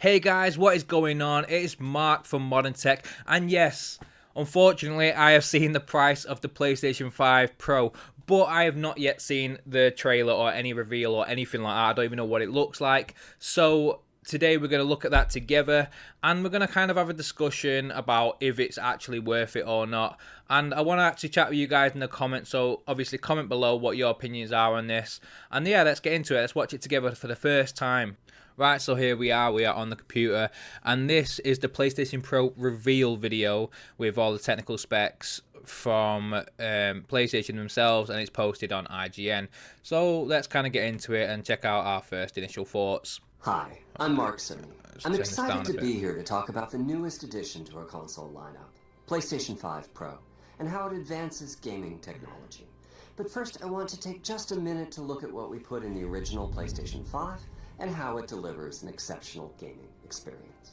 Hey guys, what is going on? It is Mark from Modern Tech, and yes, unfortunately, I have seen the price of the PlayStation 5 Pro, but I have not yet seen the trailer or any reveal or anything like that. I don't even know what it looks like. So today we're going to look at that together, and we're going to kind of have a discussion about if it's actually worth it or not. And I want to actually chat with you guys in the comments, so obviously comment below what your opinions are on this. And yeah, let's get into it. Let's watch it together for the first time. Right, so here we are on the computer, and this is the PlayStation Pro reveal video with all the technical specs from PlayStation themselves, and it's posted on IGN. So let's kind of get into it and check out our first initial thoughts. Hi, I'm Mark Cerny. I'm excited to be here to talk about the newest addition to our console lineup, PlayStation 5 Pro, and how it advances gaming technology. But first, I want to take just a minute to look at what we put in the original PlayStation 5 and how it delivers an exceptional gaming experience.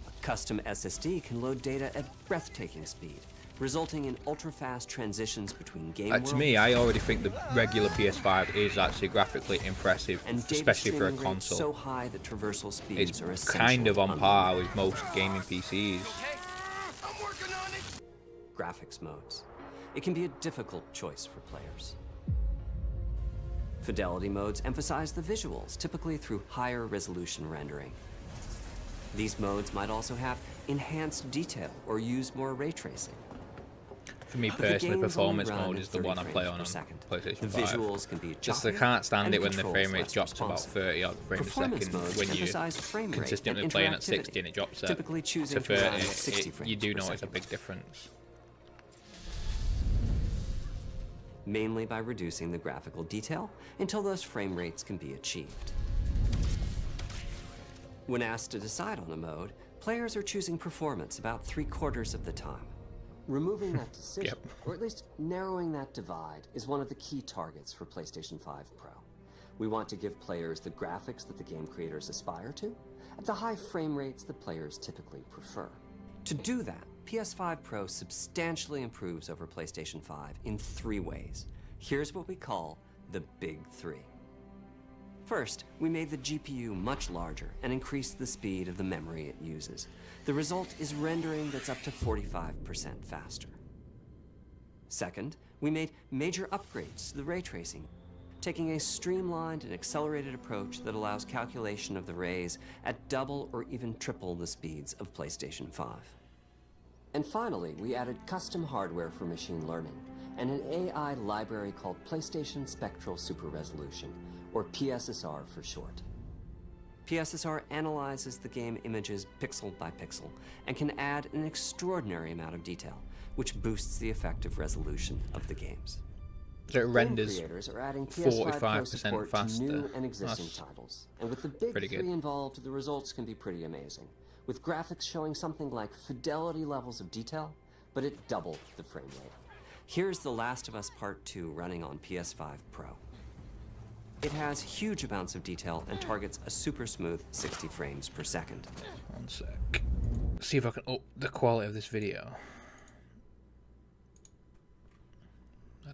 A custom SSD can load data at breathtaking speed, resulting in ultra-fast transitions between game worlds. To me, I already think the regular PS5 is actually graphically impressive, especially for a console. So high that traversal speeds are it's kind of on par with most gaming PCs. Graphics modes. It can be a difficult choice for players. Fidelity modes emphasize the visuals, typically through higher resolution rendering. These modes might also have enhanced detail or use more ray tracing. For me personally, performance mode is the one I play on PlayStation 5. The visuals can be just I can't stand it when the frame rate drops to about 30 odd frames a second. When you're consistently playing at 60 and it drops to 30, you do notice a big difference. Mainly by reducing the graphical detail until those frame rates can be achieved. When asked to decide on a mode, players are choosing performance about 3/4 of the time. Removing that decision, or at least narrowing that divide, is one of the key targets for PlayStation 5 Pro. We want to give players the graphics that the game creators aspire to, at the high frame rates that players typically prefer. To do that, PS5 Pro substantially improves over PlayStation 5 in 3 ways. Here's what we call the Big 3. First, we made the GPU much larger and increased the speed of the memory it uses. The result is rendering that's up to 45% faster. Second, we made major upgrades to the ray tracing, taking a streamlined and accelerated approach that allows calculation of the rays at double or even triple the speeds of PlayStation 5. And finally, we added custom hardware for machine learning and an AI library called PlayStation Spectral Super Resolution, or PSSR for short. PSSR analyzes the game images pixel by pixel and can add an extraordinary amount of detail, which boosts the effective resolution of the games. So it renders creators are adding PS5 Pro 45% faster. To new and existing titles, and with the Big 3 involved, the results can be pretty amazing, with graphics showing something like fidelity levels of detail, but at double the frame rate. Here's The Last of Us Part 2 running on PS5 Pro. It has huge amounts of detail and targets a super smooth 60 frames per second. One sec. See if I can up the quality of this video.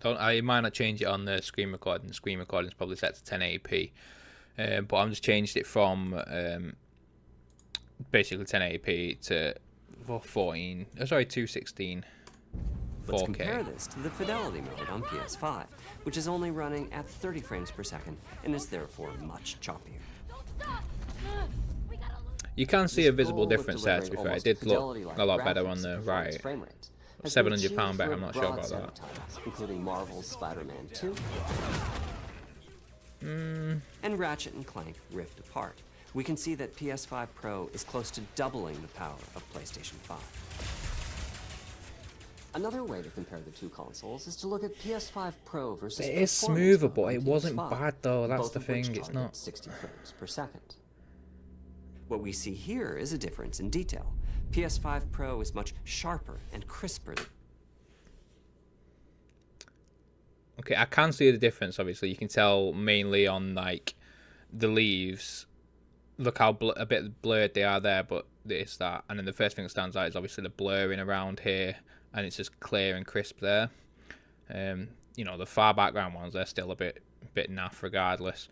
I might not change it on the screen recording. The screen recording is probably set to 1080p, but I'm just changed it from basically 1080p to 216. 4K. Let's compare this to the fidelity mode on PS5, which is only running at 30 frames per second and is therefore much choppier. You can see a visible difference there, to be fair. It did look a lot better on the right. £700 better, I'm not sure about that. Titles, including Marvel's Spider-Man 2 and Ratchet & Clank Rift Apart. We can see that PS5 Pro is close to doubling the power of PlayStation 5. Another way to compare the two consoles is to look at PS5 Pro versus it is smoother, but it wasn't bad though. That's the thing. It's not 60 frames per second. What we see here is a difference in detail. PS5 Pro is much sharper and crisper. Okay, I can see the difference. Obviously, you can tell mainly on like the leaves. Look how a bit blurred they are there, but it's that. And then the first thing that stands out is obviously the blurring around here, and it's just clear and crisp there. You know, the far background ones, they're still a bit naff regardless.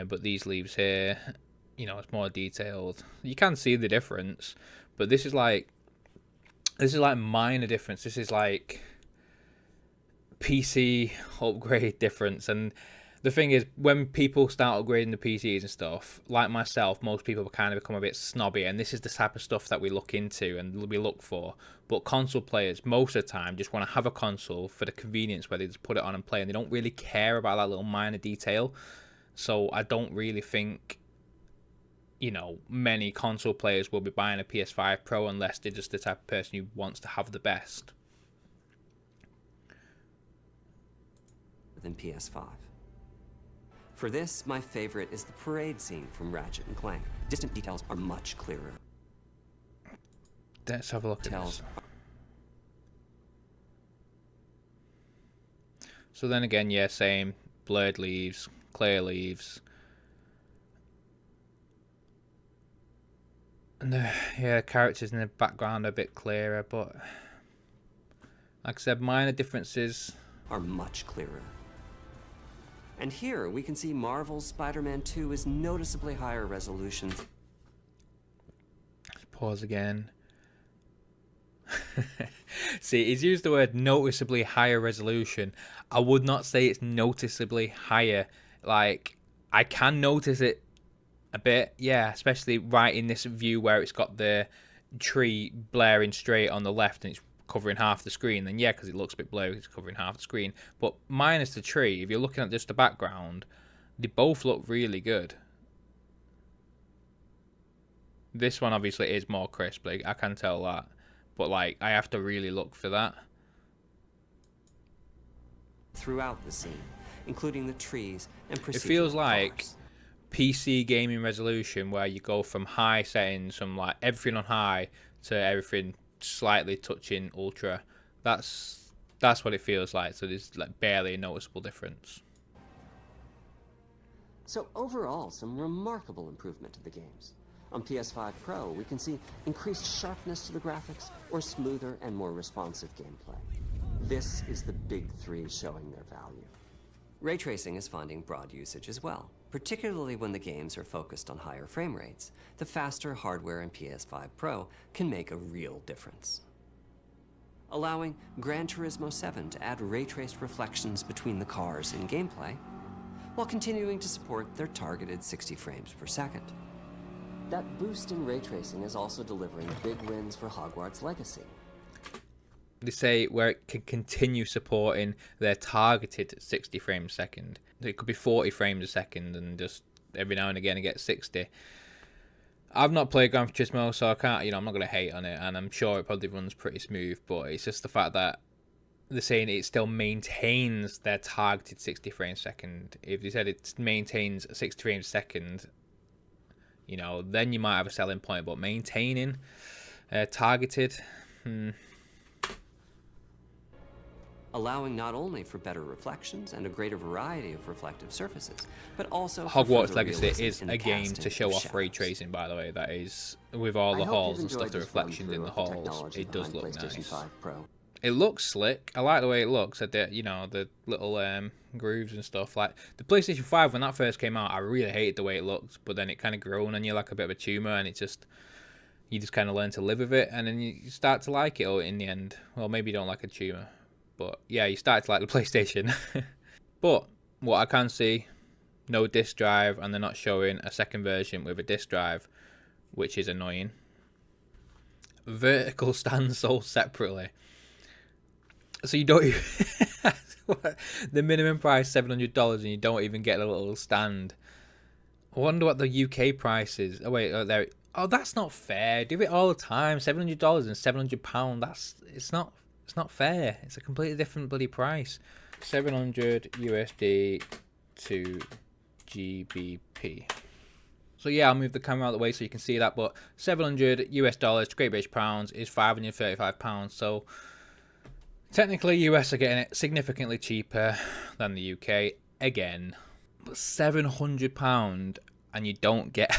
But these leaves here, you know, it's more detailed. You can see the difference, but this is like minor difference. This is like PC upgrade difference. And the thing is, when people start upgrading the PCs and stuff, like myself, most people kind of become a bit snobby, and this is the type of stuff that we look into and we look for. But console players, most of the time, just want to have a console for the convenience where they just put it on and play, and they don't really care about that little minor detail. So I don't really think, you know, many console players will be buying a PS5 Pro unless they're just the type of person who wants to have the best. Than PS5. For this, my favorite is the parade scene from Ratchet and Clank. Distant details are much clearer. Let's have a look at this. So then again, yeah, same. Blurred leaves, clear leaves. And the characters in the background are a bit clearer, but like I said, minor differences are much clearer. And here we can see Marvel's Spider-Man 2 is noticeably higher resolution. Let's pause again. See, he's used the word noticeably higher resolution. I would not say it's noticeably higher. Like, I can notice it a bit, yeah, especially right in this view where it's got the tree blaring straight on the left and it's covering half the screen. Then yeah, because it looks a bit blurry, it's covering half the screen. But minus the tree, if you're looking at just the background, they both look really good. This one obviously is more crisp, like, I can tell that, but like I have to really look for that. Throughout the scene, including the trees and it feels like PC gaming resolution, where you go from high settings, from like everything on high to everything slightly touching ultra. That's what it feels like. So there's like barely a noticeable difference. So overall, some remarkable improvement to the games. On PS5 Pro, we can see increased sharpness to the graphics or smoother and more responsive gameplay. This is the big three showing their value. Ray tracing is finding broad usage as well, particularly when the games are focused on higher frame rates. The faster hardware in PS5 Pro can make a real difference. Allowing Gran Turismo 7 to add ray-traced reflections between the cars in gameplay, while continuing to support their targeted 60 frames per second. That boost in ray tracing is also delivering big wins for Hogwarts Legacy. They say where it can continue supporting their targeted 60 frames a second. It could be 40 frames a second and just every now and again it gets 60. I've not played Gran Turismo, so I can't, I'm not going to hate on it, and I'm sure it probably runs pretty smooth, but it's just the fact that they're saying it still maintains their targeted 60 frames a second. If they said it maintains 60 frames a second, then you might have a selling point, but maintaining targeted, allowing not only for better reflections and a greater variety of reflective surfaces, but also Hogwarts Legacy is a game to show off ray tracing, by the way. That is, with all the halls and stuff, the reflections in the halls, it does look nice. It looks slick. I like the way it looks at the, the little grooves and stuff. Like the PlayStation 5, when that first came out, I really hated the way it looked, but then it kind of grown on you like a bit of a tumor, and you just kind of learn to live with it, and then you start to like it in the end. Well, maybe you don't like a tumor, but yeah, you start to like the PlayStation. But what I can see, no disc drive, and they're not showing a second version with a disc drive, which is annoying. Vertical stands sold separately. So you don't even the minimum price $700 and you don't even get a little stand. I wonder what the UK price is. Oh wait, there. Oh, that's not fair. Do it all the time. $700 and £700. It's not fair. It's a completely different bloody price. 700 USD to GBP. So yeah, I'll move the camera out of the way so you can see that. But 700 US dollars to Great British pounds is £535. So technically, US are getting it significantly cheaper than the UK again. But £700 and you don't get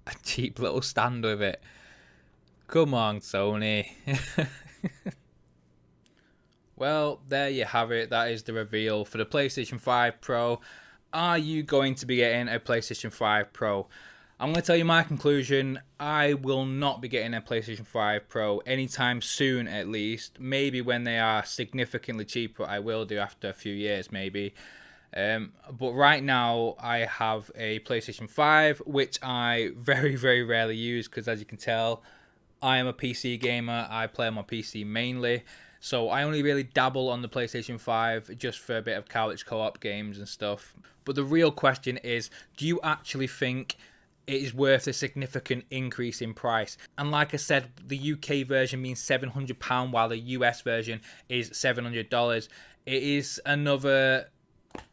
a cheap little stand with it. Come on, Sony. Well, there you have it. That is the reveal for the PlayStation 5 Pro. Are you going to be getting a PlayStation 5 Pro? I'm going to tell you my conclusion. I will not be getting a PlayStation 5 Pro anytime soon, at least. Maybe when they are significantly cheaper, I will do after a few years, maybe. But right now, I have a PlayStation 5, which I very, very rarely use because, as you can tell, I am a PC gamer. I play on my PC mainly. So I only really dabble on the PlayStation 5 just for a bit of couch co-op games and stuff. But the real question is, do you actually think it is worth a significant increase in price? And like I said, the UK version means £700 while the US version is $700. It is another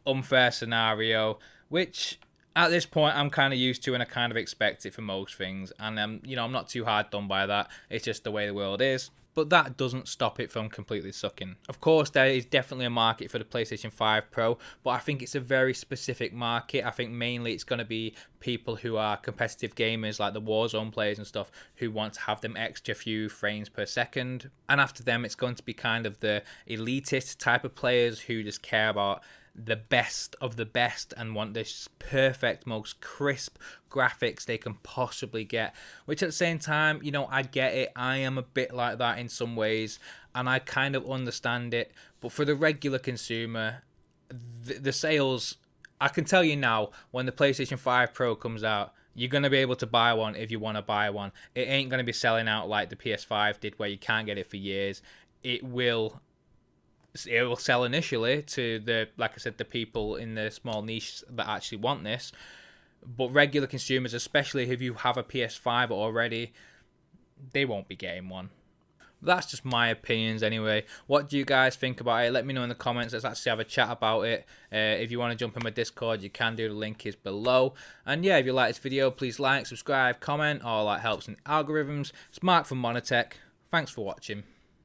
unfair scenario, which at this point I'm kind of used to and I kind of expect it for most things. And I'm not too hard done by that. It's just the way the world is. But that doesn't stop it from completely sucking. Of course, there is definitely a market for the PlayStation 5 Pro, but I think it's a very specific market. I think mainly it's going to be people who are competitive gamers, like the Warzone players and stuff, who want to have them extra few frames per second. And after them, it's going to be kind of the elitist type of players who just care about the best of the best and want this perfect, most crisp graphics they can possibly get. Which at the same time, I get it. I am a bit like that in some ways, and I kind of understand it. But for the regular consumer, the sales, I can tell you now, when the PlayStation 5 Pro comes out, you're going to be able to buy one if you want to buy one. It ain't going to be selling out like the PS5 did, where you can't get it for years. It will sell initially to like I said, the people in the small niche that actually want this. But regular consumers, especially if you have a PS5 already, they won't be getting one. That's just my opinions anyway. What do you guys think about it? Let me know in the comments. Let's actually have a chat about it. If you want to jump in my Discord, you can do. The link is below. And yeah, if you like this video, please like, subscribe, comment. All that helps in algorithms. It's Mark from Monotech. Thanks for watching.